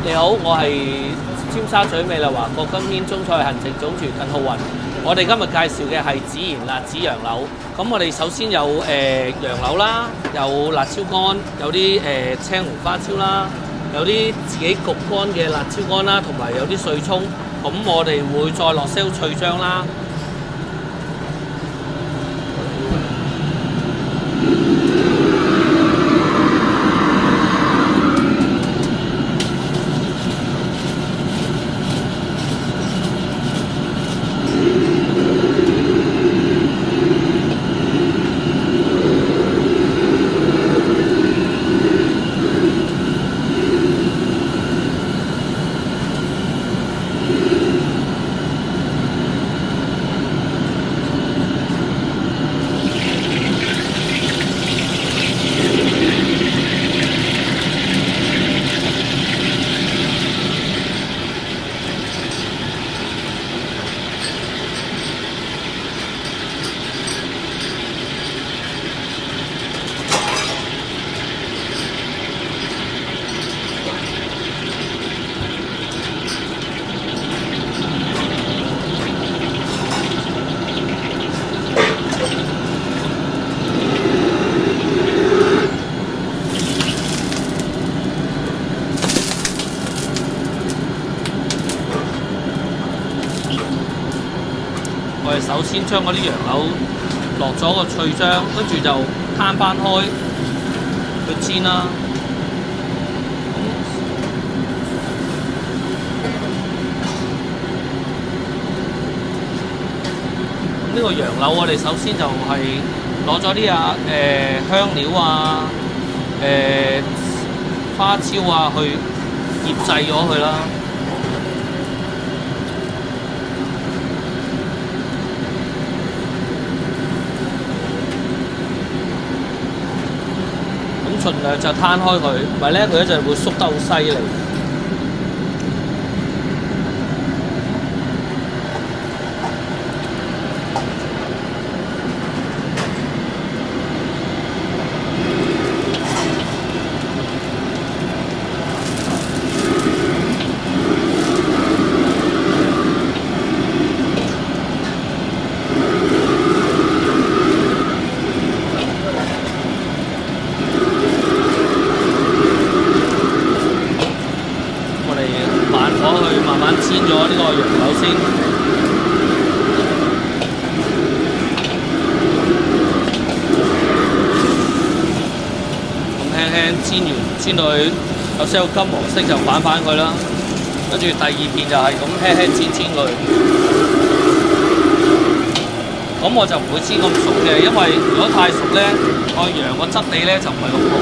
你好，我係尖沙咀美麗華國金煙中菜行政總廚鄧浩雲。我哋今日介紹嘅係孜然辣子楊柳。咁我哋首先有楊柳啦，有辣椒乾，有啲青紅花椒啦，有啲自己焗乾嘅辣椒乾啦，同埋有啲碎葱。咁我哋會再落些脆漿啦。我哋首先將嗰啲楊柳落咗個脆漿，跟住就攤翻開去煎啦。呢個楊柳我哋首先就係攞咗啲香料啊、花椒啊去醃製咗佢啦。盡量就攤開佢，唔係咧佢一陣會縮得好犀利。慢慢煎咗呢個楊柳先，咁輕輕煎完，煎到佢有些金黃色就反佢啦。跟住第二邊就係咁輕輕煎佢。咁我就唔會煎咁熟嘅，因為如果太熟咧，個羊個質地咧就唔係咁好。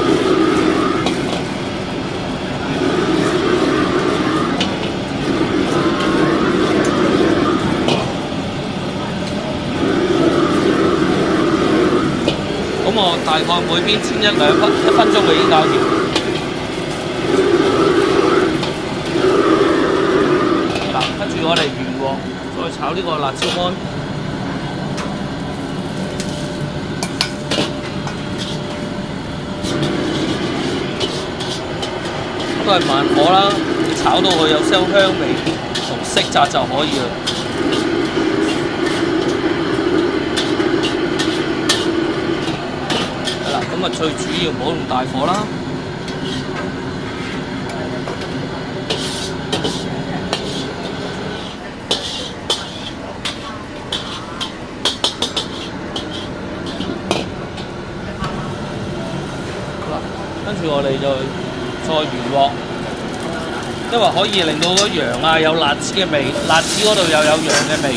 咁我大概每邊煎1分鐘就已經搞掂。嗱，跟住我哋原鑊再炒呢個辣椒乾。都係慢火啦，炒到佢有些香味同色澤就可以啦。咁啊，最主要唔好咁大火啦。好啦，跟住我哋就再原鑊，因為可以令到嗰羊啊有辣子嘅味，辣子嗰度又有羊嘅味。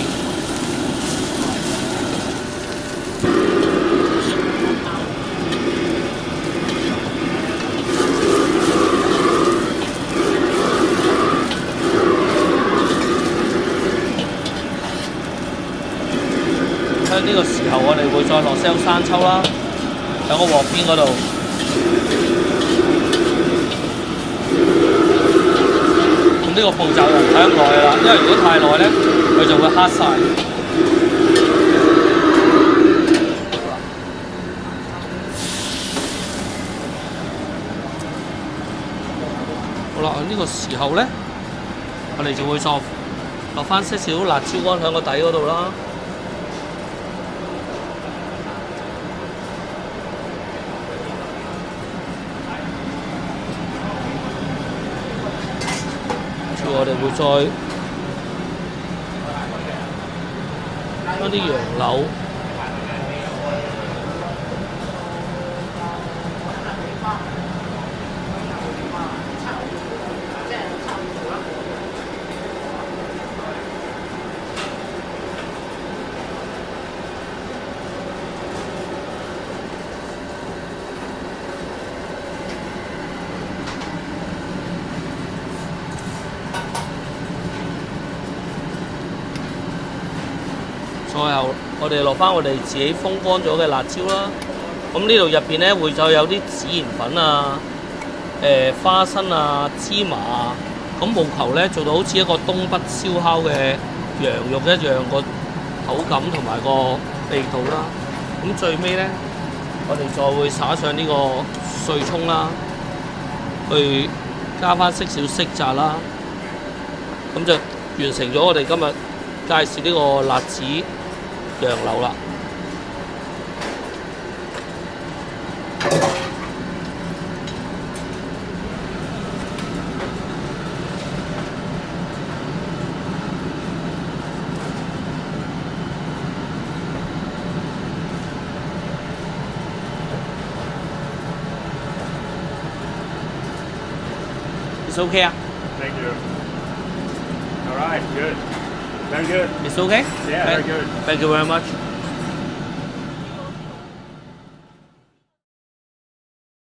呢個時候我哋會再落些生抽啦，喺個鑊邊嗰度。咁呢個步驟就唔使咁耐啦，因為如果太耐咧，佢就會黑晒。好啦，呢個時候咧，我哋就會再落翻些少辣椒乾喺個底嗰度啦。跟住我哋會再將啲羊柳最後我哋落翻我哋自己風乾咗嘅辣椒啦。咁呢度入邊咧會再有啲孜然粉啊、花生啊、芝麻啊，咁務求咧做到好似一個東北燒烤嘅羊肉一樣個口感同埋個味道啦。咁最尾咧，我哋再會灑上呢個碎葱啦，去加翻少少色澤啦。咁就完成咗我哋今日介紹呢個辣子羊柳啦。It's okay 啊 Thank you. All right, good. Very good. It's okay? Yeah, very good. Thank you very much.